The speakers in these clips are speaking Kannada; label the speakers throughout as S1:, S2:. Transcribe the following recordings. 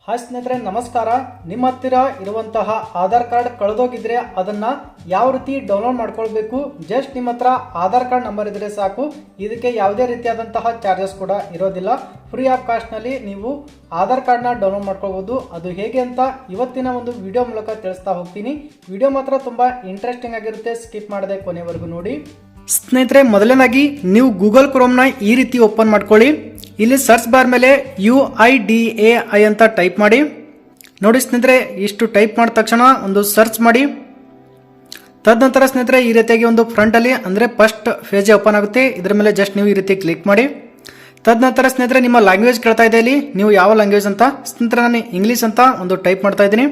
S1: ಹಾಯ್ ಸ್ನೇಹಿತರೆ ನಮಸ್ಕಾರ. ನಿಮ್ಮ ಹತ್ತಿರ ಇರುವಂತಹ ಆಧಾರ್ ಕಾರ್ಡ್ ಕಳೆದೋಗಿದ್ರೆ ಅದನ್ನ ಯಾವ ರೀತಿ ಡೌನ್ಲೋಡ್ ಮಾಡ್ಕೊಳ್ಬೇಕು, ಜಸ್ಟ್ ನಿಮ್ಮ ಹತ್ರ ಆಧಾರ್ ಕಾರ್ಡ್ ನಂಬರ್ ಇದ್ರೆ ಸಾಕು. ಇದಕ್ಕೆ ಯಾವುದೇ ರೀತಿಯಾದಂತಹ ಚಾರ್ಜಸ್ ಕೂಡ ಇರೋದಿಲ್ಲ. ಫ್ರೀ ಆಫ್ ಕಾಸ್ಟ್ನಲ್ಲಿ ನೀವು ಆಧಾರ್ ಕಾರ್ಡ್ನ ಡೌನ್ಲೋಡ್ ಮಾಡ್ಕೊಳ್ಬೋದು. ಅದು ಹೇಗೆ ಅಂತ ಇವತ್ತಿನ ಒಂದು ವಿಡಿಯೋ ಮೂಲಕ ತಿಳಿಸ್ತಾ ಹೋಗ್ತೀನಿ. ವಿಡಿಯೋ ಮಾತ್ರ ತುಂಬಾ ಇಂಟ್ರೆಸ್ಟಿಂಗ್ ಆಗಿರುತ್ತೆ, ಸ್ಕಿಪ್ ಮಾಡದೆ ಕೊನೆವರೆಗೂ ನೋಡಿ. ಸ್ನೇಹಿತರೆ ಮೊದಲನೇದಾಗಿ ನೀವು ಗೂಗಲ್ ಕ್ರೋಮ್ನ ಈ ರೀತಿ ಓಪನ್ ಮಾಡ್ಕೊಳ್ಳಿ. ಇಲ್ಲಿ ಸರ್ಚ್ ಬಾರ್ ಮೇಲೆ UIDAI ಅಂತ ಟೈಪ್ ಮಾಡಿ. ನೋಡಿ ಸ್ನೇಹಿತರೆ, ಇಷ್ಟು ಟೈಪ್ ಮಾಡಿದ ತಕ್ಷಣ ಒಂದು ಸರ್ಚ್ ಮಾಡಿ. ತದನಂತರ ಸ್ನೇಹಿತರೆ ಈ ರೀತಿಯಾಗಿ ಒಂದು ಫ್ರಂಟ್ ಅಲ್ಲಿ ಅಂದ್ರೆ ಫಸ್ಟ್ ಪೇಜ್ ಓಪನ್ ಆಗುತ್ತೆ. ಇದರ ಮೇಲೆ ಜಸ್ಟ್ ನೀವು ಈ ರೀತಿ ಕ್ಲಿಕ್ ಮಾಡಿ. ತದನಂತರ ಸ್ನೇಹಿತರೆ ನಿಮ್ಮ ಲ್ಯಾಂಗ್ವೇಜ್ ಕೇಳ್ತಾ ಇದೆ, ಇಲ್ಲಿ ನೀವು ಯಾವ ಲ್ಯಾಂಗ್ವೇಜ್ ಅಂತ. ಸ್ನೇಹಿತರೆ ನಾನು ಇಂಗ್ಲಿಷ್ ಅಂತ ಒಂದು ಟೈಪ್ ಮಾಡ್ತಾ ಇದ್ದೀನಿ.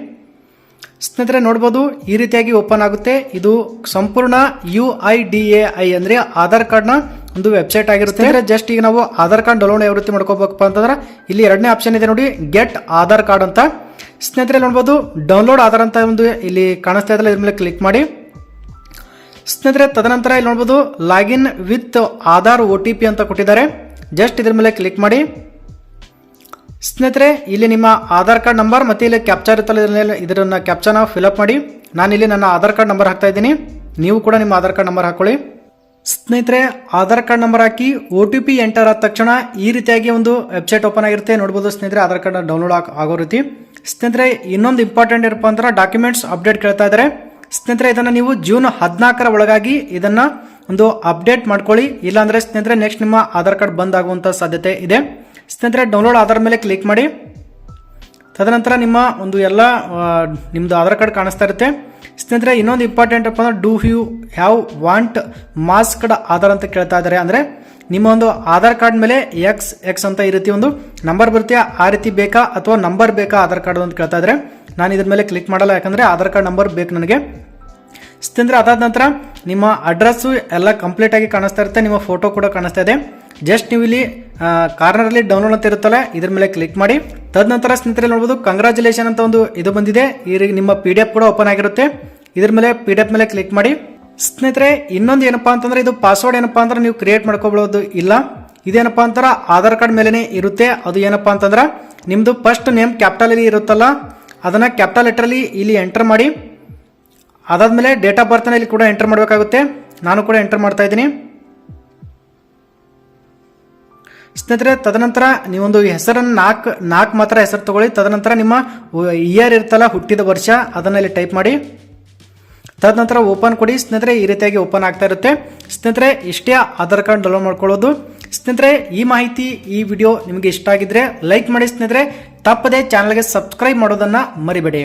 S1: ಸ್ನೇಹಿತರೆ ನೋಡಬಹುದು ಈ ರೀತಿಯಾಗಿ ಓಪನ್ ಆಗುತ್ತೆ. ಇದು ಸಂಪೂರ್ಣ UIDAI ಅಂದ್ರೆ ಆಧಾರ್ ಕಾರ್ಡ್ ನ ಒಂದು ವೆಬ್ಸೈಟ್ ಆಗಿರುತ್ತೆ. ಜಸ್ಟ್ ಈಗ ನಾವು ಆಧಾರ್ ಕಾರ್ಡ್ ಡೌನ್ಲೋಡ್ ಯಾವ ರೀತಿ ಮಾಡ್ಕೋಬೇಕಪ್ಪ ಅಂತಂದ್ರೆ ಇಲ್ಲಿ ಎರಡನೇ ಆಪ್ಷನ್ ಇದೆ ನೋಡಿ, ಗೆಟ್ ಆಧಾರ್ ಕಾರ್ಡ್ ಅಂತ. ಸ್ನೇಹಿತರೆ ನೋಡಬಹುದು ಡೌನ್ಲೋಡ್ ಆಧಾರ್ ಅಂತ ಒಂದು ಇಲ್ಲಿ ಕಾಣಿಸ್ತಾ ಇದೆ, ಇದ್ರ ಮೇಲೆ ಕ್ಲಿಕ್ ಮಾಡಿ. ಸ್ನೇಹಿತರೆ ತದನಂತರ ಇಲ್ಲಿ ನೋಡಬಹುದು ಲಾಗಿನ್ ವಿತ್ ಆಧಾರ್ OTP ಅಂತ ಕೊಟ್ಟಿದ್ದಾರೆ. ಜಸ್ಟ್ ಇದ್ರ ಮೇಲೆ ಕ್ಲಿಕ್ ಮಾಡಿ. ಸ್ನೇಹಿತರೆ ಇಲ್ಲಿ ನಿಮ್ಮ ಆಧಾರ್ ಕಾರ್ಡ್ ನಂಬರ್ ಮತ್ತೆ ಇಲ್ಲಿ ಕ್ಯಾಪ್ಚರ್ ಇರುತ್ತಲ್ಲ, ಇದನ್ನ ಕ್ಯಾಪ್ಚರ್ನ ಫಿಲ್ಅಪ್ ಮಾಡಿ. ನಾನು ಇಲ್ಲಿ ನನ್ನ ಆಧಾರ್ ಕಾರ್ಡ್ ನಂಬರ್ ಹಾಕ್ತಾ ಇದ್ದೀನಿ, ನೀವು ಕೂಡ ನಿಮ್ಮ ಆಧಾರ್ ಕಾರ್ಡ್ ನಂಬರ್ ಹಾಕೊಳ್ಳಿ. ಸ್ನೇಹಿತರೆ ಆಧಾರ್ ಕಾರ್ಡ್ ನಂಬರ್ ಹಾಕಿ OTP ಎಂಟರ್ ಆದ ತಕ್ಷಣ ಈ ರೀತಿಯಾಗಿ ಒಂದು ವೆಬ್ಸೈಟ್ ಓಪನ್ ಆಗಿರುತ್ತೆ. ನೋಡಬಹುದು ಸ್ನೇಹಿತರೆ ಆಧಾರ್ ಕಾರ್ಡ್ ಡೌನ್ಲೋಡ್ ಆಗೋ ರೀತಿ. ಸ್ನೇಹಿತರೆ ಇನ್ನೊಂದು ಇಂಪಾರ್ಟೆಂಟ್ ಏನಪ್ಪ ಅಂದ್ರೆ ಡಾಕ್ಯುಮೆಂಟ್ಸ್ ಅಪ್ಡೇಟ್ ಕೇಳ್ತಾ ಇದ್ದಾರೆ. ಸ್ನೇಹಿತರೆ ಇದನ್ನ ನೀವು ಜೂನ್ 14ರ ಒಳಗಾಗಿ ಇದನ್ನ ಒಂದು ಅಪ್ಡೇಟ್ ಮಾಡ್ಕೊಳ್ಳಿ. ಇಲ್ಲಾಂದ್ರೆ ಸ್ನೇಹಿತರೆ ನೆಕ್ಸ್ಟ್ ನಿಮ್ಮ ಆಧಾರ್ ಕಾರ್ಡ್ ಬಂದ್ ಆಗುವಂತ ಸಾಧ್ಯತೆ ಇದೆ. ಸ್ನೇಹಿತರೆ ಡೌನ್ಲೋಡ್ ಆಧಾರ್ ಮೇಲೆ ಕ್ಲಿಕ್ ಮಾಡಿ. ತದನಂತರ ನಿಮ್ಮ ಒಂದು ಎಲ್ಲ ನಿಮ್ದು ಆಧಾರ್ ಕಾರ್ಡ್ ಕಾಣಿಸ್ತಾ ಇರುತ್ತೆ. ಸ್ನೇಹಿತರೆ ಇನ್ನೊಂದು ಇಂಪಾರ್ಟೆಂಟ್ ಅಪ್ಪ ಅಂದ್ರೆ do you have want masked Aadhaar ಅಂತ ಕೇಳ್ತಾ ಇದ್ದಾರೆ. ಅಂದ್ರೆ ನಿಮ್ಮ ಒಂದು ಆಧಾರ್ ಕಾರ್ಡ್ ಮೇಲೆ X ಅಂತ ಈ ರೀತಿ ಒಂದು ನಂಬರ್ ಬರುತ್ತೆ, ಆ ರೀತಿ ಬೇಕಾ ಅಥವಾ ನಂಬರ್ ಬೇಕಾ ಆಧಾರ್ ಕಾರ್ಡ್ ಅಂತ ಕೇಳ್ತಾ ಇದ್ದಾರೆ. ನಾನು ಇದ್ರ ಮೇಲೆ ಕ್ಲಿಕ್ ಮಾಡಲ್ಲ, ಯಾಕಂದ್ರೆ ಆಧಾರ್ ಕಾರ್ಡ್ ನಂಬರ್ ಬೇಕು ನನಗೆ. ಸ್ನೇಹಿತರೆ ಅದಾದ ನಂತರ ನಿಮ್ಮ ಅಡ್ರೆಸ್ ಎಲ್ಲ ಕಂಪ್ಲೀಟ್ ಆಗಿ ಕಾಣಿಸ್ತಾ ಇರುತ್ತೆ, ನಿಮ್ಮ ಫೋಟೋ ಕೂಡ ಕಾಣಿಸ್ತಾ ಇದೆ. ಜಸ್ಟ್ ನೀವು ಇಲ್ಲಿ ಕಾರ್ನರ್ ಅಲ್ಲಿ ಡೌನ್ಲೋಡ್ ಅಂತ ಇರುತ್ತಲ್ಲ, ಇದ್ರ ಮೇಲೆ ಕ್ಲಿಕ್ ಮಾಡಿ. ತದನಂತರ ಸ್ನೇಹಿತರೆ ನೋಡಬಹುದು ಕಂಗ್ರಾಚುಲೇಷನ್ ಅಂತ ಒಂದು ಇದು ಬಂದಿದೆ. ಈ ನಿಮ್ಮ PDF ಕೂಡ ಓಪನ್ ಆಗಿರುತ್ತೆ, ಇದ್ರ ಮೇಲೆ PDF ಮೇಲೆ ಕ್ಲಿಕ್ ಮಾಡಿ. ಸ್ನೇಹಿತರೆ ಇನ್ನೊಂದು ಏನಪ್ಪಾ ಅಂತಂದ್ರೆ ಇದು ಪಾಸ್ವರ್ಡ್ ಏನಪ್ಪಾ ಅಂದ್ರೆ ನೀವು ಕ್ರಿಯೇಟ್ ಮಾಡ್ಕೋಬಹುದು ಇಲ್ಲ. ಇದೇನಪ್ಪಾ ಅಂತಾರ ಆಧಾರ್ ಕಾರ್ಡ್ ಮೇಲೆನೆ ಇರುತ್ತೆ. ಅದು ಏನಪ್ಪಾ ಅಂತಂದ್ರೆ ನಿಮ್ದು ಫಸ್ಟ್ ನೇಮ್ ಕ್ಯಾಪಿಟಲ್ ಅಲ್ಲಿ ಇರುತ್ತಲ್ಲ, ಅದನ್ನ ಕ್ಯಾಪಿಟಲ್ ಲೆಟರ್ ಅಲ್ಲಿ ಇಲ್ಲಿ ಎಂಟರ್ ಮಾಡಿ. ಅದಾದ್ಮೇಲೆ ಡೇಟ್ ಆಫ್ ಬರ್ತ್ ಇಲ್ಲಿ ಕೂಡ ಎಂಟರ್ ಮಾಡಬೇಕಾಗುತ್ತೆ. ನಾನು ಕೂಡ ಎಂಟರ್ ಮಾಡ್ತಾ ಇದ್ದೀನಿ. ಸ್ನೇಹಿತರೆ ತದನಂತರ ನೀವೊಂದು ಹೆಸರನ್ನು ನಾಲ್ಕು ಮಾತ್ರ ಹೆಸರು ತಗೊಳ್ಳಿ. ತದನಂತರ ನಿಮ್ಮ ಇಯರ್ ಇರ್ತಲ್ಲ, ಹುಟ್ಟಿದ ವರ್ಷ, ಅದನ್ನ ಇಲ್ಲಿ ಟೈಪ್ ಮಾಡಿ. ತದನಂತರ ಓಪನ್ ಕೊಡಿ. ಸ್ನೇಹಿತರೆ ಈ ರೀತಿಯಾಗಿ ಓಪನ್ ಆಗ್ತಾ ಇರುತ್ತೆ. ಸ್ನೇಹಿತರೆ ಇಷ್ಟೇ ಆಧಾರ್ ಕಾರ್ಡ್ ಡೌನ್ಲೋಡ್ ಮಾಡ್ಕೊಳ್ಳೋದು. ಸ್ನೇಹಿತರೆ ಈ ಮಾಹಿತಿ ಈ ವಿಡಿಯೋ ನಿಮಗೆ ಇಷ್ಟ ಆಗಿದ್ರೆ ಲೈಕ್ ಮಾಡಿ. ಸ್ನೇಹಿತರೆ ತಪ್ಪದೆ ಚಾನಲ್ಗೆ ಸಬ್ಸ್ಕ್ರೈಬ್ ಮಾಡೋದನ್ನ ಮರಿಬೇಡಿ.